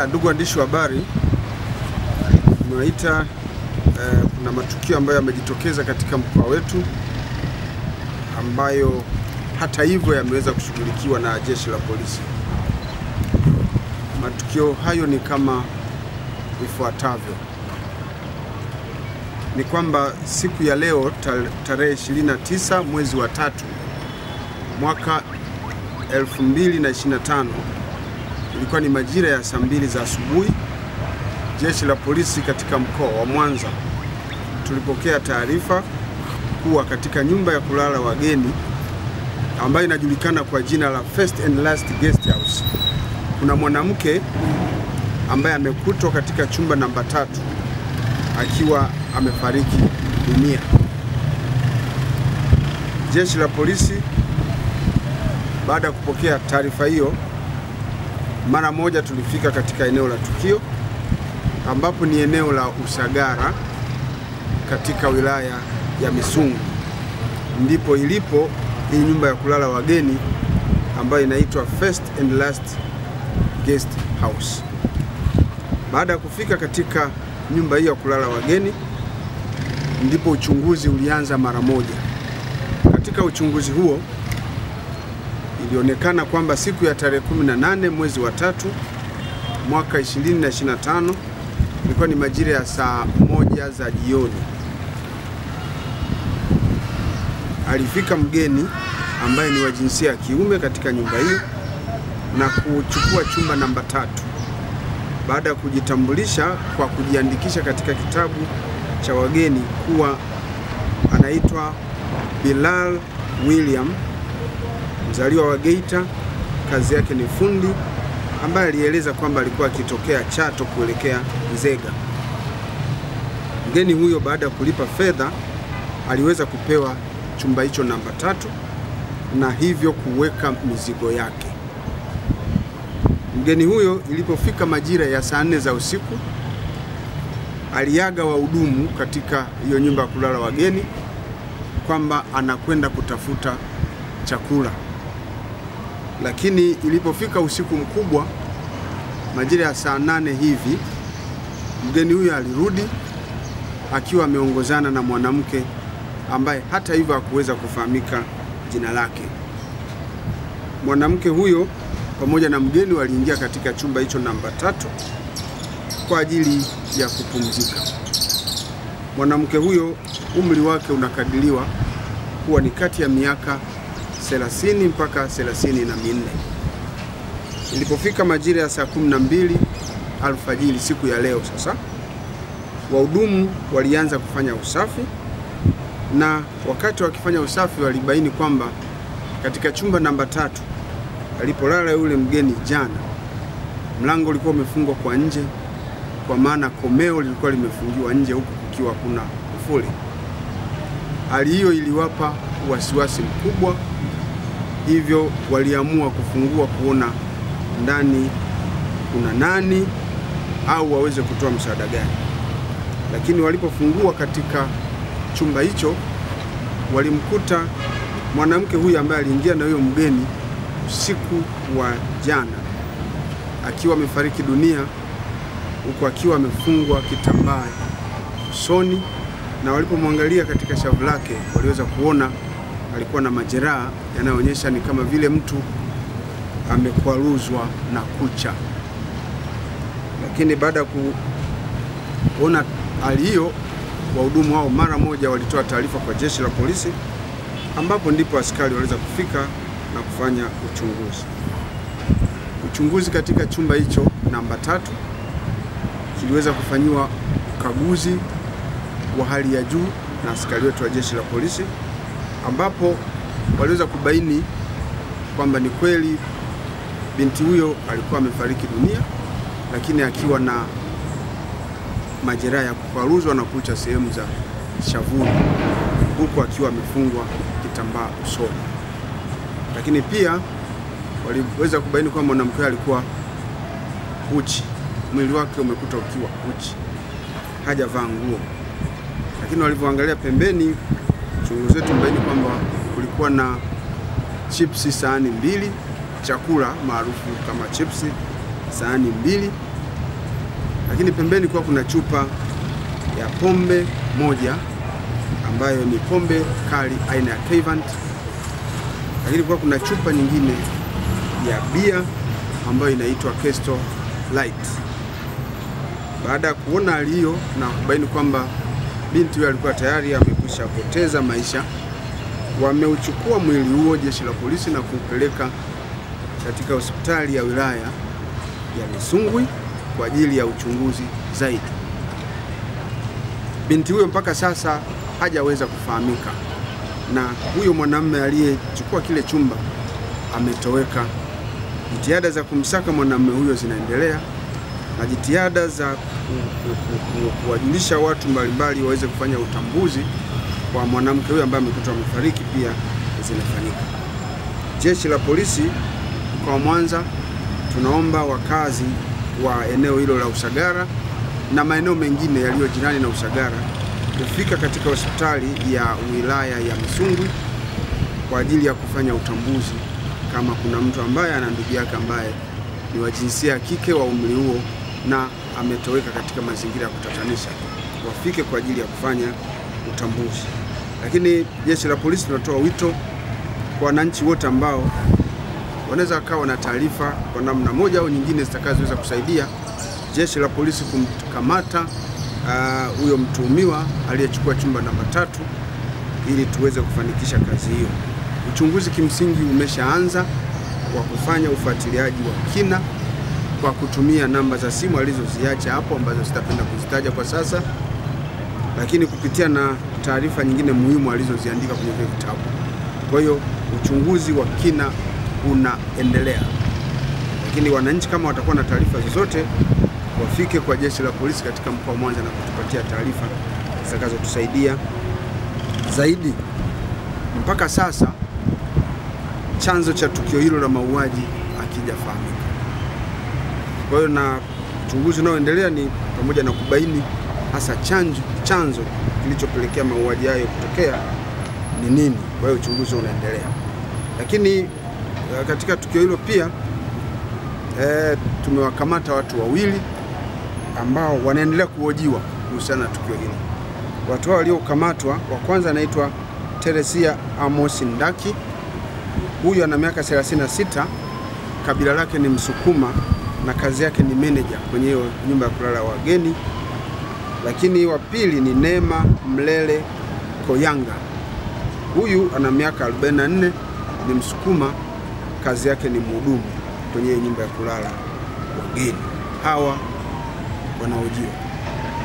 Ndugu waandishi wa habari, tunaita kuna matukio ambayo yamejitokeza katika mkoa wetu ambayo hata hivyo yameweza kushughulikiwa na jeshi la polisi. Matukio hayo ni kama ifuatavyo. Ni kwamba siku ya leo tarehe 29 mwezi wa 3 mwaka 2025, ilikuwa ni majira ya saa 2 za asubuhi, jeshi la polisi katika mkoa wa Mwanza tulipokea taarifa kuwa katika nyumba ya kulala wageni ambayo inajulikana kwa jina la First and Last Guest House kuna mwanamke ambaye amekutwa katika chumba namba 3 akiwa amefariki dunia. Jeshi la polisi baada ya kupokea taarifa hiyo, mara moja tulifika katika eneo la tukio ambapo ni eneo la Usagara katika wilaya ya Misungu. Ndipo ilipo hii nyumba ya kulala wageni ambayo inaitwa First and Last Guest House. Baada ya kufika katika nyumba hiyo ya kulala wageni, ndipo uchunguzi ulianza mara moja. Katika uchunguzi huo ilionekana kwamba siku ya tarehe 18 mwezi wa 3 mwaka 2025, ilikuwa ni majira ya saa 1 za jioni, alifika mgeni ambaye ni wa jinsia ya kiume katika nyumba hiyo na kuchukua chumba namba 3 baada ya kujitambulisha kwa kujiandikisha katika kitabu cha wageni kuwa anaitwa Bilal William, mzaliwa wa Geita, kazi yake ni fundi, ambaye alieleza kwamba alikuwa akitokea Chato kuelekea Nzega. Mgeni huyo baada ya kulipa fedha aliweza kupewa chumba hicho namba 3 na hivyo kuweka mizigo yake. Mgeni huyo ilipofika majira ya saa 4 za usiku aliaga wahudumu katika hiyo nyumba ya kulala wageni kwamba anakwenda kutafuta chakula. Lakini ilipofika usiku mkubwa majira ya saa 8 hivi, mgeni huyo alirudi akiwa ameongozana na mwanamke ambaye hata hivyo hakuweza kufahamika jina lake. Mwanamke huyo pamoja na mgeni waliingia katika chumba hicho namba 3 kwa ajili ya kupumzika. Mwanamke huyo umri wake unakadiriwa kuwa ni kati ya miaka 30 mpaka 34. Ilipofika majira ya saa 12 alfajiri siku ya leo, sasa wahudumu walianza kufanya usafi, na wakati wakifanya usafi walibaini kwamba katika chumba namba 3 alipolala yule mgeni jana, mlango ulikuwa umefungwa kwa nje, kwa maana komeo lilikuwa limefungiwa nje huku kukiwa kuna kufuli. Hali hiyo iliwapa wasiwasi mkubwa, hivyo waliamua kufungua kuona ndani kuna nani au waweze kutoa msaada gani. Lakini walipofungua katika chumba hicho walimkuta mwanamke huyu ambaye aliingia na huyo mgeni usiku wa jana akiwa amefariki dunia, huku akiwa amefungwa kitambaa usoni, na walipomwangalia katika shavu lake waliweza kuona alikuwa na majeraha yanayoonyesha ni kama vile mtu amekwaruzwa na kucha. Lakini baada ya kuona hali hiyo, wahudumu hao mara moja walitoa taarifa kwa jeshi la polisi, ambapo ndipo askari waliweza kufika na kufanya uchunguzi. Uchunguzi katika chumba hicho namba 3 kiliweza kufanyiwa ukaguzi wa hali ya juu na askari wetu wa jeshi la polisi, ambapo waliweza kubaini kwamba ni kweli binti huyo alikuwa amefariki dunia, lakini akiwa na majeraha ya kukwaruzwa na kucha sehemu za shavuni, huku akiwa amefungwa kitambaa usoni. Lakini pia waliweza kubaini kwamba mwanamke alikuwa uchi, mwili wake umekuta ukiwa uchi, hajavaa nguo. Lakini walivyoangalia pembeni, uchunguzi wetu umebaini kwamba kulikuwa na chipsi sahani 2, chakula maarufu kama chipsi sahani 2, lakini pembeni kwa kuna chupa ya pombe moja ambayo ni pombe kali aina ya Kevant, lakini kwa kuna chupa nyingine ya bia ambayo inaitwa Kesto Light. Baada ya kuona hali hiyo na kubaini kwamba binti huyo alikuwa tayari amekwisha poteza maisha, wameuchukua mwili huo jeshi la polisi na kuupeleka katika hospitali ya wilaya ya Misungwi kwa ajili ya uchunguzi zaidi. Binti huyo mpaka sasa hajaweza kufahamika, na huyo mwanamume aliyechukua kile chumba ametoweka. Jitihada za kumsaka mwanamume huyo zinaendelea, na jitihada za kuwajulisha watu mbalimbali waweze kufanya utambuzi kwa mwanamke huyo ambaye amekutwa amefariki pia zinafanyika. Jeshi la polisi kwa Mwanza, tunaomba wakazi wa eneo hilo la Usagara na maeneo mengine yaliyo jirani na Usagara kufika katika hospitali ya wilaya ya Misungwi kwa ajili ya kufanya utambuzi kama kuna mtu ambaye ana ndugu yake ambaye ni wa jinsia ya kike wa umri huo na ametoweka katika mazingira ya kutatanisha, wafike kwa ajili ya kufanya utambuzi. Lakini jeshi la polisi tunatoa wito kwa wananchi wote ambao wanaweza kawa na taarifa kwa namna moja au nyingine zitakazoweza kusaidia jeshi la polisi kumkamata huyo mtuhumiwa aliyechukua chumba namba 3 ili tuweze kufanikisha kazi hiyo. Uchunguzi kimsingi umeshaanza kwa kufanya ufuatiliaji wa kina kwa kutumia namba za simu alizoziacha hapo ambazo sitapenda kuzitaja kwa sasa, lakini kupitia na taarifa nyingine muhimu alizoziandika kwenye vitabu. Kwa hiyo uchunguzi wa kina unaendelea, lakini wananchi kama watakuwa na taarifa zozote wafike kwa jeshi la polisi katika mkoa wa Mwanza na kutupatia taarifa zitakazotusaidia zaidi. Mpaka sasa chanzo cha tukio hilo la mauaji hakijafahamika. Kwa hiyo na uchunguzi unaoendelea ni pamoja na kubaini hasa chanzo kilichopelekea mauaji hayo kutokea ni nini. Kwa hiyo uchunguzi unaendelea. Lakini katika tukio hilo pia tumewakamata watu wawili ambao wanaendelea kuhojiwa kuhusiana na tukio hilo. Watu hao waliokamatwa, wa kwanza anaitwa Teresia Amos Ndaki. Huyu ana miaka 36, kabila lake ni Msukuma na kazi yake ni manager kwenye nyumba ya kulala wageni. Lakini wa pili ni Neema Mlele Koyanga. Huyu ana miaka 44, ni Msukuma, kazi yake ni mhudumu kwenye nyumba ya kulala wageni. Hawa wanahojiwa.